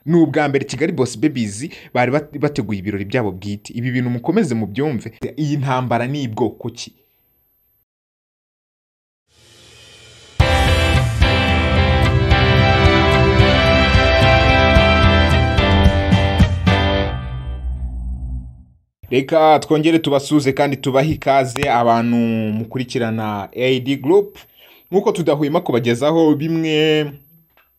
ni ubwa mbere Kigali Boss Babies bari bateguye ibirori byabo bwite. Ibi bintu mukomeze mu byumve. Iyi ntambara ni ibwoko ki? Reka twongere tubasuze kandi tubahe ikaze abantu mukurikirana AD Group, nkuko tudahwema kubagezaho bimwe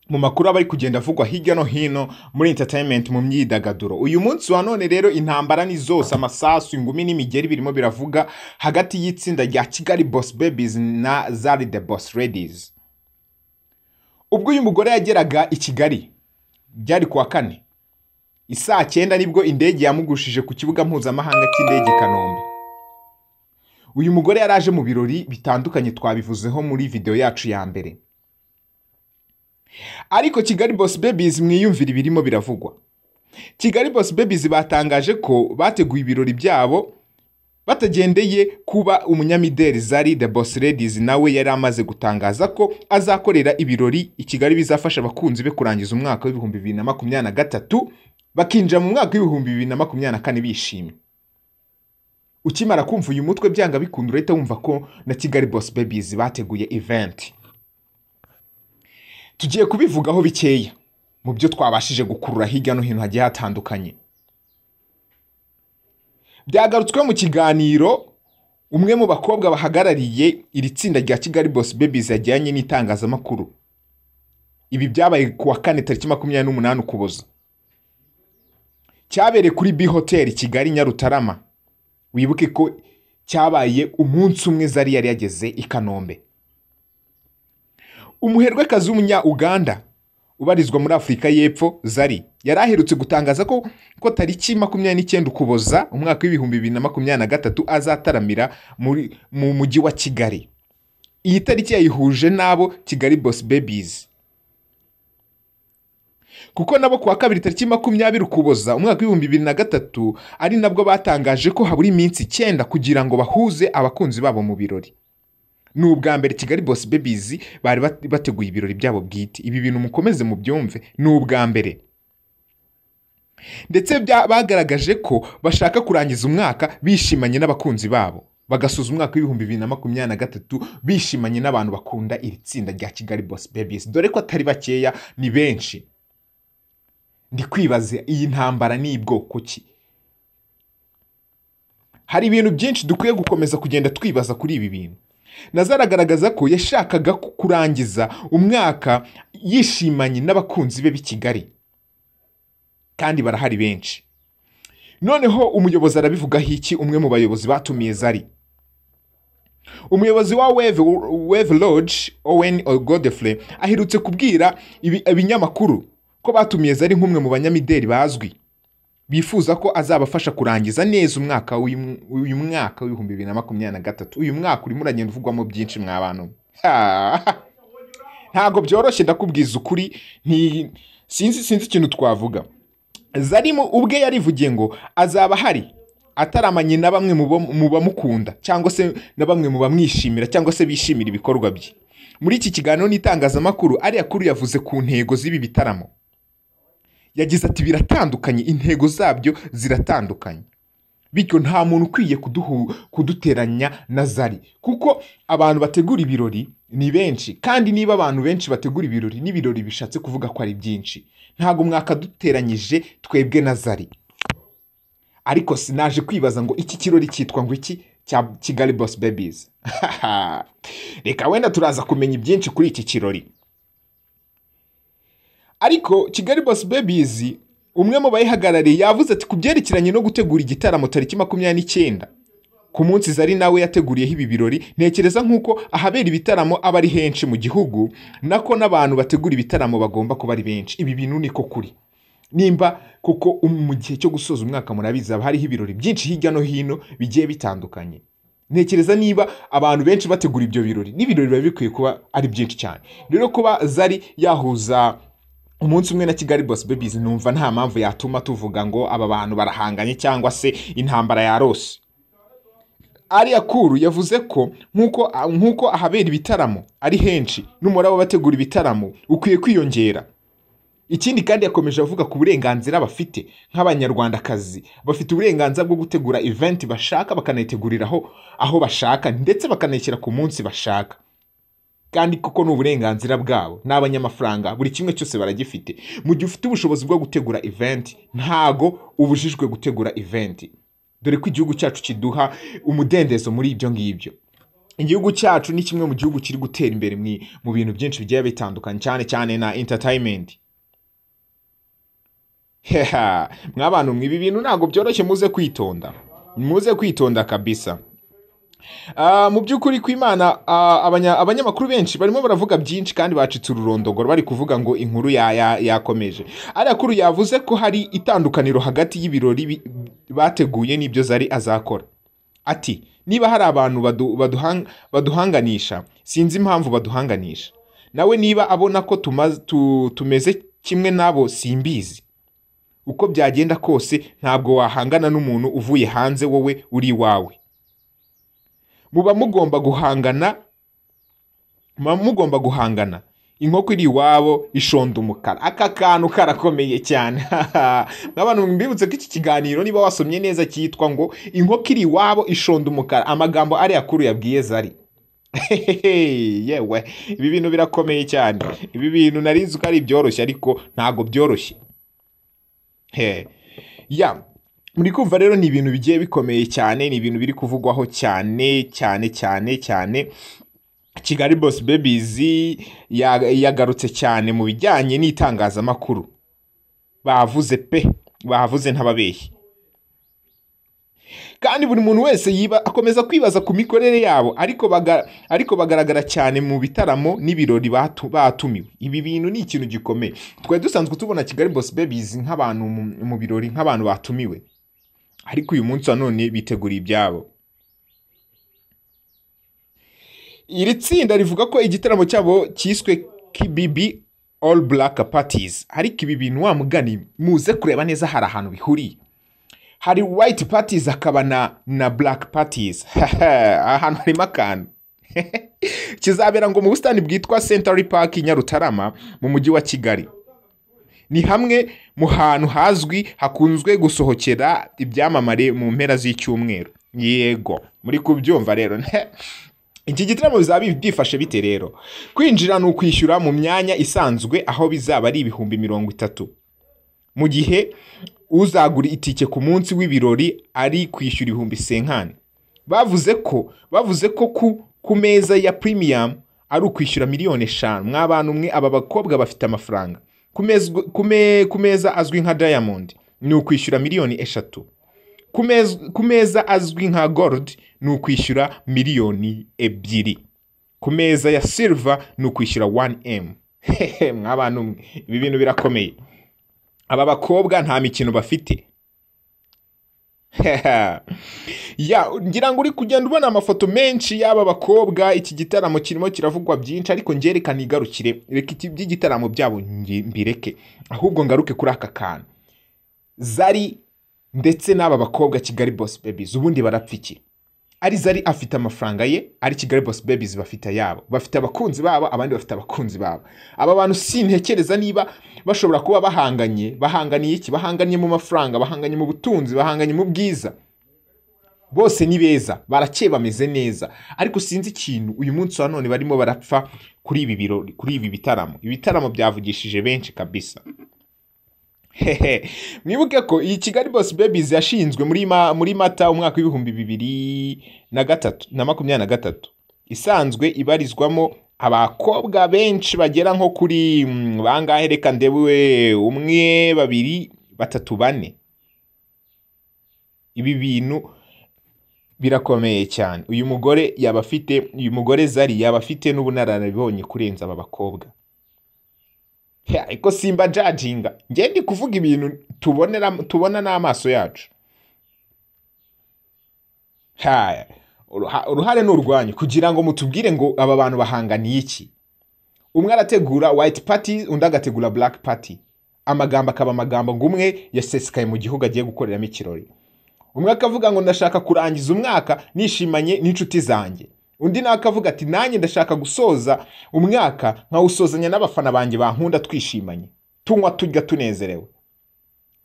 mu makuru abari kugenda avugwa hirya no hino muri entertainment mu myidagaduro. Uyu munsi wa none rero intambara ni zose, amasasu, ingumi n'imigeri birimo biravuga hagati y'itsinda rya Kigali Boss Babies na Zari the Boss Ladies. Ubwo uyu mugore yageraga i Kigali byari kuwa kane isaa 9 nibwo indege yamugushije ku kibuga mpuzamahanga cy'indege Kanombe. Uyu mugore yaraje mu birori bitandukanye twabivuzeho muri video yacu ya mbere. Ariko Kigali Boss Babies mwiyumvira birimo biravugwa. Kigali Boss Babies batangaje ko bateguye ibirori byabo batagendeye kuba umunyamideli Zari the Boss Ladies nawe yari amaze gutangaza ko azakorera ibirori i Kigali bizafasha abakunzi be kurangiza umwaka wa 2023 bakinjira mu mwaka wa 2024 bishimye. Ukimara kumva uyu mutwe byanga bikunda urahita wumva ko na Kigali Boss Babies bateguye event. Tugiye kubivugaho bikeya mu byo twabashije gukurura hirya no hino hagiye hatandukanye. Byagarutswe mu kiganiro umwe mu bakobwa bahagarariye iri tsinda rya Kigali Boss Babies yajyanye n'itangazamakuru. Ibi byabaye kuwa kane tariki 28 Ukuboza. Cyabereye kuri B Hotel Kigali Nyarutarama. Wibuke ko cyabaye umunsi umwe Zari yari yageze i Kanombe. Umuherwekazi w'umunya Uganda ubarizwa muri Afrika y'Epfo Zari yaraherutse gutangaza ko tariki 29 Ukuboza umwaka wa 2023 azataramira mu mujyi wa Kigali. Iyi tariki yayihuje nabo Kigali Boss Babies, kuko nabo kuwa kabiri tariki 20 Ukuboza umwaka wa 2023 ari nabwo batangaje ko haburi iminsi 9 kugira ngo bahuze abakunzi babo mu birori. Ni ubwa mbere Kigali Boss Babies bari bateguye ibirori byabo bwite. Ibi bintu mukomeze mu byumve, ni ubwa mbere. Ndetse bagaragaje ko bashaka kurangiza umwaka bishimanye n'abakunzi babo, bagasuza umwaka wa 2023 bishimanye n'abantu bakunda iri tsinda rya Kigali Boss Babies, dore ko atari bakeya, ni benshi. Ndi kwibaza iyi ntambara ni ibwoko ki? Hari ibintu byinshi dukwiye gukomeza kugenda twibaza kuri ibi bintu. Nazaragaragaza ko yashakaga kurangiza umwaka yishimanye n'abakunzi be b'i Kigali, kandi barahari benshi. Noneho umuyobozi arabivuga hiki, umwe mu bayobozi batumiye Zari. Umuyobozi wa Wave Lodge Owen Godfrey ahirutse kubwira ibinyamakuru ko batumiye Zari nk'umwe mu banyamideli bazwi bifuza ko azabafasha kurangiza neza umwaka uyu mwaka wa 2023. Uyu mwaka urimo uragenda uvugwamo byinshi mwabantu. Ntago byoroshye ndakubwiza ukuri, sinzi ikintu twavuga. Zari ubwe yarivugiye ngo azaba hari ataramanye na bamwe mu bamukunda cyangwa se na bamwe mu bamwishimira cyangwa se bishimira ibikorwa bye. Muri iki kiganiro n'itangazamakuru ari yakuru yavuze ku ntego z'ibi bitaramo. Yagize ati biratandukanye, intego zabyo ziratandukanye. Bityo nta muntu ukwiye kuduteranya na Zari, kuko abantu bategura ibirori ni benshi, kandi niba abantu benshi bategura ibirori n'ibirori bishatse kuvuga ko ari byinshi, ntago mwaka duteranyije twebwe na Zari. Ariko sinaje kwibaza ngo iki kirori cyitwa ngo iki cya Kigali Boss Babies. Reka wenda turaza kumenya ibyinshi kuri iki kirori. Ariko Kigali Boss Babies umwe mu bayihagarariye yavuze ati kubyerekeranye no gutegura igitaramo tariki 29 ku munsi Zari nawe yateguriyeho ibi birori, ntekereza nkuko ahabera ibitaramo aba ari henshi mu gihugu, nako n'abantu bategura ibitaramo bagomba kuba ari benshi. Ibi bintu niko kuri. Nimba kuko mu gihe cyo gusoza umwaka murabizi hariho ibirori byinshi hirya no hino bigiye bitandukanye. Ntekereza niba abantu benshi bategura ibyo birori n'ibirori biba bikwiye kuba ari byinshi cyane. Rero kuba Zari yahuza umunsi umwe na Kigali Boss Babies numva nta mpamvu yatuma tuvuga ngo aba bantu barahanganye cyangwa se intambara yarose. Alliah yavuze ko nkuko ahabera ibitaramo ari henshi, n'umurabo bategura ibitaramo ukwiye kwiyongera. Ikindi kandi yakomeje avuga ku burenganzira bafite nk'abanyarwandakazi, bafite uburenganzira bwo gutegura event bashaka bakanayiteguriraho aho bashaka ndetse bakanayishyira ku munsi bashaka, kandi kuko ni uburenganzira bwabo n'abanyamafaranga, buri kimwe cyose baragifite. Mu gihe ufite ubushobozi bwo gutegura event ntago ubujijwe gutegura event, dore ko igihugu cyacu kiduha umudendezo muri ibyo ngibyo. Igihugu cyacu ni kimwe mu gihugu kiri gutera imbere mu bintu byinshi bigiye bitandukanye, cyane cyane na entertainment. Mw'abantu ibi bintu ntago byoroshye, muze kwitonda kabisa. Mu by'ukuri kw'Imana abanyamakuru benshi barimo baravuga byinshi kandi bacitse ururondogoro, bari kuvuga ngo inkuru yakomeje. Arakuru yavuze ko hari itandukaniro hagati y'ibirori bateguye n'ibyo Zari azakora. Ati niba hari abantu baduhanganisha, sinzi impamvu baduhanganisha. Nawe niba abona ko tumeze kimwe nabo simbizi. Uko byagenda kose ntabwo wahangana n'umuntu uvuye hanze wowe uri iwawe. Muba mugomba guhangana. Inkoko iriwabo ishonda umukara. Aka kantu karakomeye cyane. N'abantu mbibutse ko iki kiganiro niba wasomye neza cyitwa ngo inkoko iriwabo ishonda umukara, amagambo ari akuru yabwiye Zari. Yewe ibi bintu birakomeye cyane. Ibi bintu narizi ko ari byoroshye ariko ntago byoroshye. Muri kumva rero ni ibintu bigiye bikomeye cyane, ni ibintu biri kuvugwaho cyane. Kigali Boss Babies yagarutse cyane mu bijyanye n'itangazamakuru. Bavuze ntababeshyi. Kandi buri muntu wese akomeza kwibaza ku mikorere yabo, ariko bagaragara cyane mu bitaramo n'ibirori batumiwe. Ibi bintu ni ikintu gikomeye. Twe dusanzwe tubona Kigali Boss Babies nk'abantu mu birori, nk'abantu batumiwe, ariko uyu munsi none biteguriye ibyabo. Iri tsinda rivuga ko igitaramo cyabo cyiswe KBB All Black Parties, ariko ibi bintu wamugani muze kureba neza hari ahantu bihuriye. Hari white parties akaba na black parties. Ahantu harimo akantu. Kizabera ngo mu busitani bwitwa Central Park Nyarutarama mu mujyi wa Kigali. Ni hamwe mu hantu hazwi hakunzwe gusohokera ibyamamare mu mpera z'icyumweru. Yego muri kubyumva rero. Iki gitaramo bizaba byifashe bite rero? Kwinjira no kwishyura mu myanya isanzwe aho bizaba ari 30,000, mu gihe uzagura itike ku munsi w'ibirori ari kwishyura 50,000. Bavuze ko ku meza ya premium ari ukwishyura 5,000,000. Mw'abantu mwe aba bakobwa bafite amafaranga. Ku meza azwi nka Diamond ni ukwishyura 3,000,000. Ku meza azwi nka Gold ni ukwishyura 2,000,000. Ku meza ya Silver ni ukwishyura 1M. Mw'abantu mwe ibi bintu birakomeye. Aba bakobwa nta mikino bafite. Ngira ngo uri kugenda ubona amafoto menshi y'aba bakobwa. Iki gitaramo kirimo kiravugwa byinshi, ariko ngerekana igarukire, reka iki by'igitaramo byabo mbireke, ahubwo ngaruke kuri aka kantu. Zari ndetse n'aba bakobwa Kigali Boss Babies ubundi barapfiki. Ari Zari afite amafaranga ye, ari Kigali Boss Babies bafite yabo, bafite abakunzi babo, abandi bafite abakunzi babo. Aba bantu sintekereza niba bashobora kuba bahanganiye iki, bahanganye mu mafaranga, bahanganye mu butunzi, bahanganye mu bwiza. Bose ni beza, barakeye bameze neza, ariko sinzi ikintu uyu munsi wa none barimo barapfa kuri ibi birori, kuri ibi bitaramo. Ibitaramo byavugishije benshi kabisa. Mwibuke ko iyi Kigali Boss Babies yashinzwe muri Mata umwaka w'2023 isanzwe ibarizwamo abakobwa benshi bagera nko kuri bangahe, reka ndewe 1 2 3 4. Ibi bintu birakomeye cyane. Uyu mugore Zari yaba afite n'ubunararibonye kurenza aba bakobwa. Ariko simba judginga, ngiye ndi kuvuga ibintu tubona n'amaso yacu. Uruhare n'urwanyu kugira ngo mutubwire ngo aba bantu bahanganiye iki. Umwe arategura white party, undi agategura black party. Amagambo akaba amagambo ngo umwe yasesekaye mu gihugu agiye gukoreramo ikirori. Umwe akavuga ngo ndashaka kurangiza umwaka nishimanye n'inshuti zanjye. Undi nakavuga ati nanjye ndashaka gusoza umwaka nkawusozanya n'abafana banjye bankunda twishimanye. tunywa turya tunezerewe.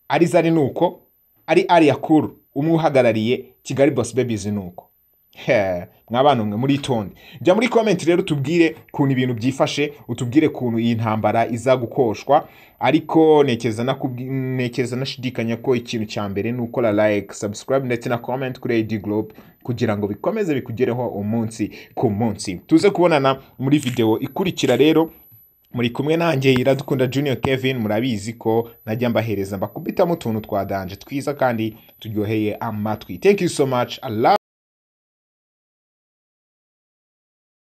Ari Zari nuko, ari Alliah Cool umwe uhagarariye Kigali Boss Babies nuko. Mwabana mwe muri tonde. Jya muri comment rero tubwire kuntu ibintu byifashe, utubwire kuntu iyi ntambara iza gukoshwa, ariko nekeza nashidikanya ko ikintu cya mbere nuko la like, subscribe ndetse na comment kuri AD Globe kugira ngo bikomeze bikugereho umunsi ku munsi. Tuze kubonana muri video ikurikira rero. Muri kumwe nanjye Iradukunda Junior Kevin, murabizi ko najya mbahereza mbakubita mu tuntu twadanje twiza kandi turyoheye amatwi. Thank you so much. Allah